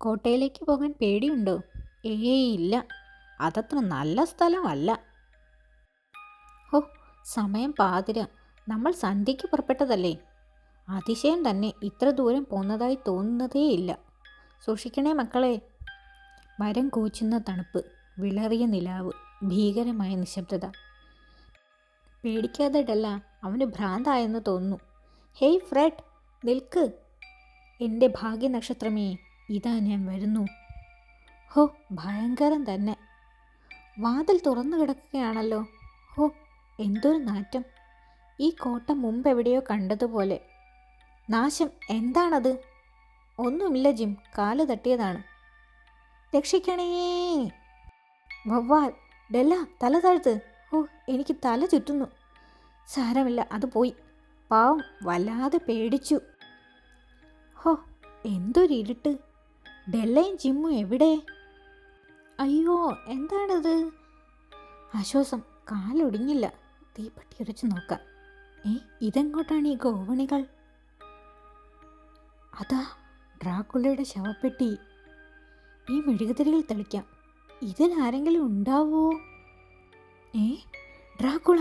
കോട്ടയിലേക്ക് പോകാൻ പേടിയുണ്ടോ? ഏയ് ഇല്ല, അതത്ര നല്ല സ്ഥലമല്ല. ഹോ, സമയം പാതിര. നമ്മൾ സന്ധ്യയ്ക്ക് പുറപ്പെട്ടതല്ലേ. അതിശയം തന്നെ, ഇത്ര ദൂരം പോന്നതായി തോന്നുന്നതേയില്ല. സൂക്ഷിക്കണേ മക്കളെ. മരം കൂച്ചുന്ന തണുപ്പ്, വിളറിയ നിലാവ്, ഭീകരമായ നിശബ്ദത. പേടിക്കാതെ ഡെല്ല, അവന് ഭ്രാന്തായെന്ന് തോന്നുന്നു. ഹേയ് ഫ്രെഡ്, നിൽക്ക്. എൻ്റെ ഭാഗ്യനക്ഷത്രമേ, ഇതാ ഞാൻ വരുന്നു. ഹോ, ഭയങ്കരം തന്നെ. വാതിൽ തുറന്നു കിടക്കുകയാണല്ലോ. ഹോ, എന്തൊരു നാറ്റം. ഈ കോട്ട മുമ്പെവിടെയോ കണ്ടതുപോലെ. നാശം, എന്താണത്? ഒന്നുമില്ല ജിം, കാല് തട്ടിയതാണ്. രക്ഷിക്കണേ. വവ്വാൽ. ഡെല്ല, തല താഴ്ത്ത്. ഓ, എനിക്ക് തല ചുറ്റുന്നു. സാരമില്ല, അത് പോയി. പാവം, വല്ലാതെ പേടിച്ചു. ഹോ, എന്തൊരിരുട്ട്. ഡെല്ലയും ജിമ്മും എവിടെ? അയ്യോ, എന്താണത്? ആശ്വാസം, കാലൊടിഞ്ഞില്ല. തീപ്പെട്ടി ഉരച്ചു നോക്കാം. ഇതെങ്ങോട്ടാണ് ഈ ഗോവണികൾ? അതാ ഡ്രാക്കുളയുടെ ശവപ്പെട്ടി. ഈ മെഴുകുതിരികൾ തെളിക്കാം. ഇതിൽ ആരെങ്കിലും ഉണ്ടാവോ? ഡ്രാക്കുള!